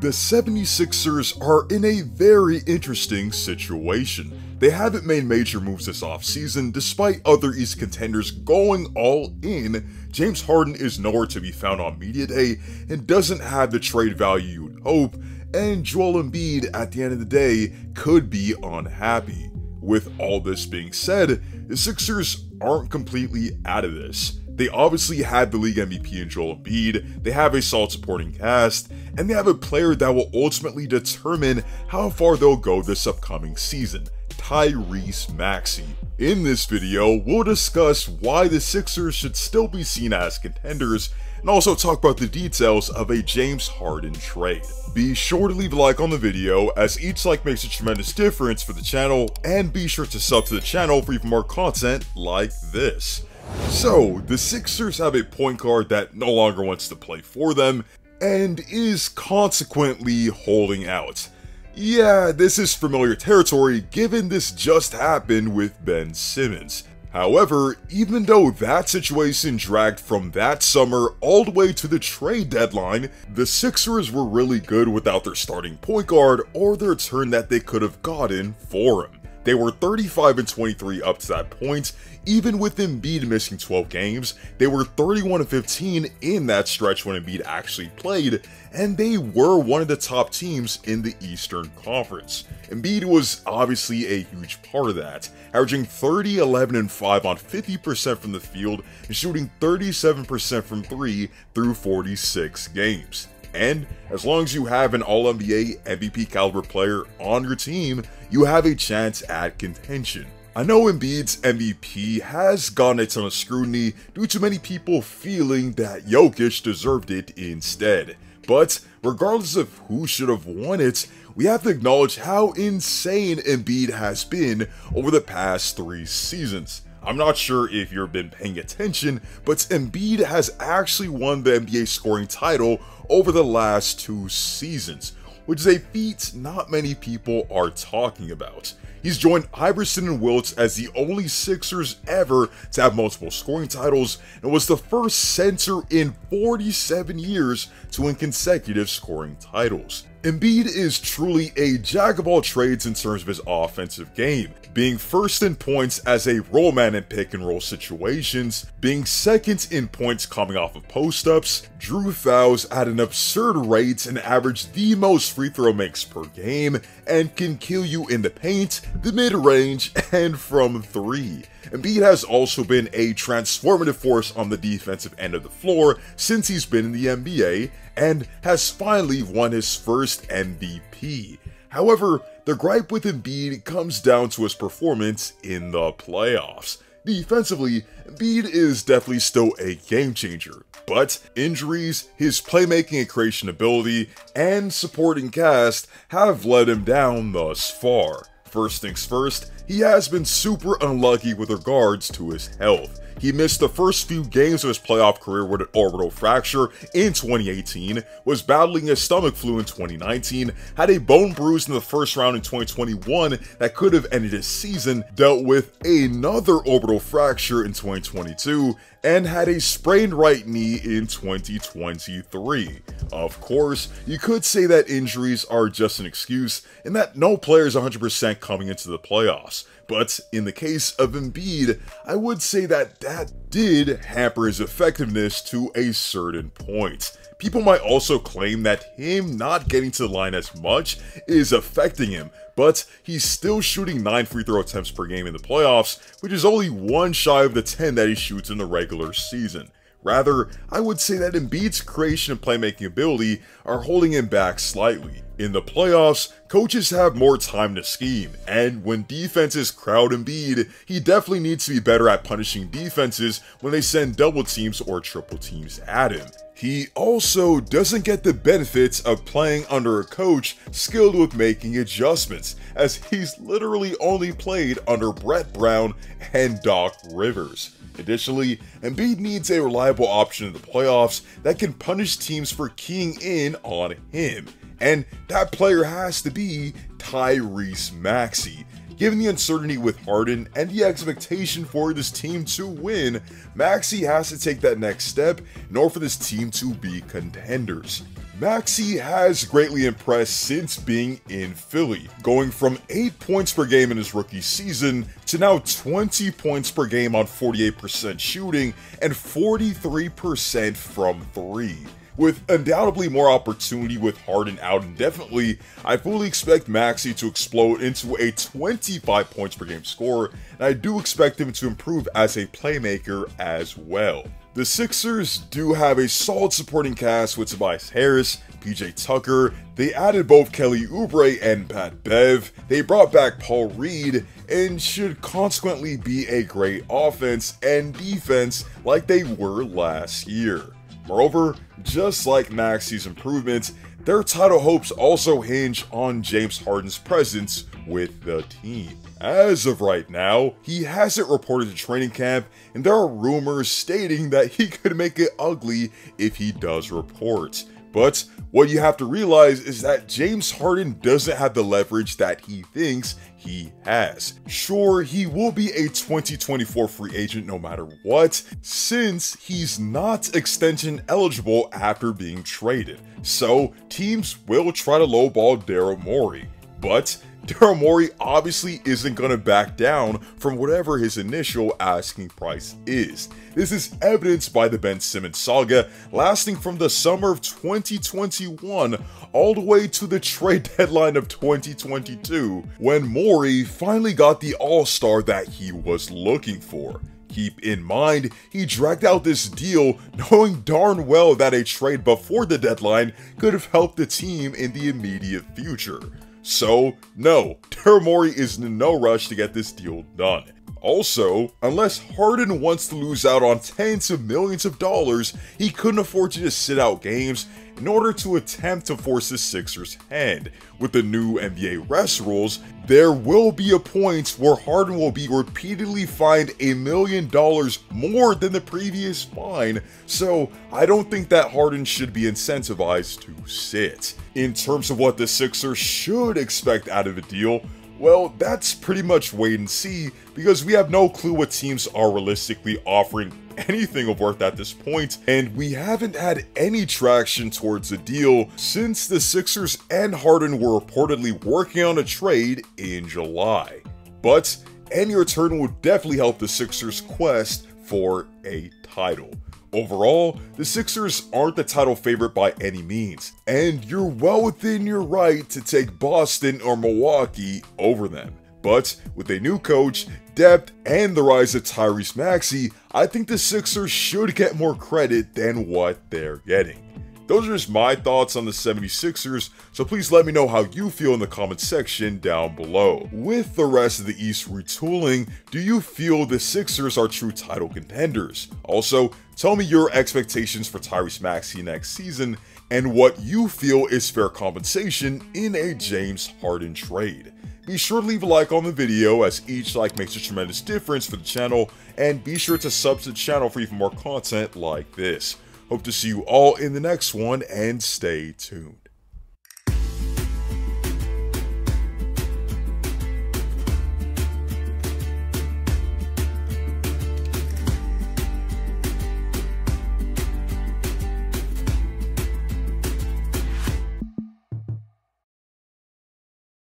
The 76ers are in a very interesting situation. They haven't made major moves this offseason despite other East contenders going all in. James Harden is nowhere to be found on media day and doesn't have the trade value you'd hope, and Joel Embiid at the end of the day could be unhappy. With all this being said, the Sixers aren't completely out of this. They obviously had the league MVP in Joel Embiid, they have a solid supporting cast, and they have a player that will ultimately determine how far they'll go this upcoming season, Tyrese Maxey. In this video, we'll discuss why the Sixers should still be seen as contenders, and also talk about the details of a James Harden trade. Be sure to leave a like on the video, as each like makes a tremendous difference for the channel, and be sure to sub to the channel for even more content like this. So, the Sixers have a point guard that no longer wants to play for them, and is consequently holding out. Yeah, this is familiar territory given this just happened with Ben Simmons. However, even though that situation dragged from that summer all the way to the trade deadline, the Sixers were really good without their starting point guard or the return that they could have gotten for him. They were 35-23 up to that point. Even with Embiid missing 12 games, they were 31-15 in that stretch when Embiid actually played, and they were one of the top teams in the Eastern Conference. Embiid was obviously a huge part of that, averaging 30, 11, and 5 on 50% from the field and shooting 37% from 3 through 46 games. And as long as you have an All-NBA MVP caliber player on your team, you have a chance at contention. I know Embiid's MVP has gotten a ton of scrutiny due to many people feeling that Jokic deserved it instead. But regardless of who should have won it, we have to acknowledge how insane Embiid has been over the past 3 seasons. I'm not sure if you've been paying attention, but Embiid has actually won the NBA scoring title over the last 2 seasons, which is a feat not many people are talking about. He's joined Iverson and Wilt as the only Sixers ever to have multiple scoring titles, and was the first center in 47 years to win consecutive scoring titles. Embiid is truly a jack of all trades in terms of his offensive game, being first in points as a roll man in pick and roll situations, being second in points coming off of post-ups, drew fouls at an absurd rate and averaged the most free throw makes per game, and can kill you in the paint, the mid-range, and from 3. Embiid has also been a transformative force on the defensive end of the floor since he's been in the NBA, and has finally won his first MVP. However, the gripe with Embiid comes down to his performance in the playoffs. Defensively, Embiid is definitely still a game changer, but injuries, his playmaking and creation ability, and supporting cast have let him down thus far. First things first, he has been super unlucky with regards to his health. He missed the first few games of his playoff career with an orbital fracture in 2018, was battling a stomach flu in 2019, had a bone bruise in the first round in 2021 that could have ended his season, dealt with another orbital fracture in 2022, and had a sprained right knee in 2023. Of course, you could say that injuries are just an excuse, and that no player is 100% coming into the playoffs. But in the case of Embiid, I would say that did hamper his effectiveness to a certain point. People might also claim that him not getting to the line as much is affecting him, but he's still shooting 9 free throw attempts per game in the playoffs, which is only 1 shy of the 10 that he shoots in the regular season. Rather, I would say that Embiid's creation and playmaking ability are holding him back slightly. In the playoffs, coaches have more time to scheme, and when defenses crowd Embiid, he definitely needs to be better at punishing defenses when they send double teams or triple teams at him. He also doesn't get the benefits of playing under a coach skilled with making adjustments, as he's literally only played under Brett Brown and Doc Rivers. Additionally, Embiid needs a reliable option in the playoffs that can punish teams for keying in on him, and that player has to be Tyrese Maxey. Given the uncertainty with Harden and the expectation for this team to win, Maxey has to take that next step in order for this team to be contenders. Maxey has greatly impressed since being in Philly, going from 8 points per game in his rookie season to now 20 points per game on 48% shooting and 43% from 3. With undoubtedly more opportunity with Harden out indefinitely, I fully expect Maxey to explode into a 25 points per game scorer, and I do expect him to improve as a playmaker as well. The Sixers do have a solid supporting cast with Tobias Harris, PJ Tucker, they added both Kelly Oubre and Pat Bev, they brought back Paul Reed, and should consequently be a great offense and defense like they were last year. Moreover, just like Maxey's improvements, their title hopes also hinge on James Harden's presence with the team. As of right now, he hasn't reported to training camp, and there are rumors stating that he could make it ugly if he does report. But what you have to realize is that James Harden doesn't have the leverage that he thinks he has. Sure, he will be a 2024 free agent no matter what, since he's not extension eligible after being traded. So teams will try to lowball Daryl Morey, but Daryl Morey obviously isn't going to back down from whatever his initial asking price is. This is evidenced by the Ben Simmons saga lasting from the summer of 2021 all the way to the trade deadline of 2022, when Morey finally got the all-star that he was looking for. Keep in mind, he dragged out this deal knowing darn well that a trade before the deadline could have helped the team in the immediate future. So, no, Daryl Morey is in no rush to get this deal done. Also, unless Harden wants to lose out on tens of millions of dollars, he couldn't afford to just sit out games in order to attempt to force the Sixers' hand. With the new NBA rest rules, there will be a point where Harden will be repeatedly fined $1 million more than the previous fine, so I don't think that Harden should be incentivized to sit. In terms of what the Sixers should expect out of a deal, well, that's pretty much wait and see, because we have no clue what teams are realistically offering anything of worth at this point, and we haven't had any traction towards a deal since the Sixers and Harden were reportedly working on a trade in July. But any return would definitely help the Sixers' quest for a title. Overall, the Sixers aren't the title favorite by any means, and you're well within your right to take Boston or Milwaukee over them. But with a new coach, depth, and the rise of Tyrese Maxey, I think the Sixers should get more credit than what they're getting. Those are just my thoughts on the 76ers, so please let me know how you feel in the comment section down below. With the rest of the East retooling, do you feel the Sixers are true title contenders? Also, tell me your expectations for Tyrese Maxey next season, and what you feel is fair compensation in a James Harden trade. Be sure to leave a like on the video, as each like makes a tremendous difference for the channel, and be sure to sub to the channel for even more content like this. Hope to see you all in the next one, and stay tuned.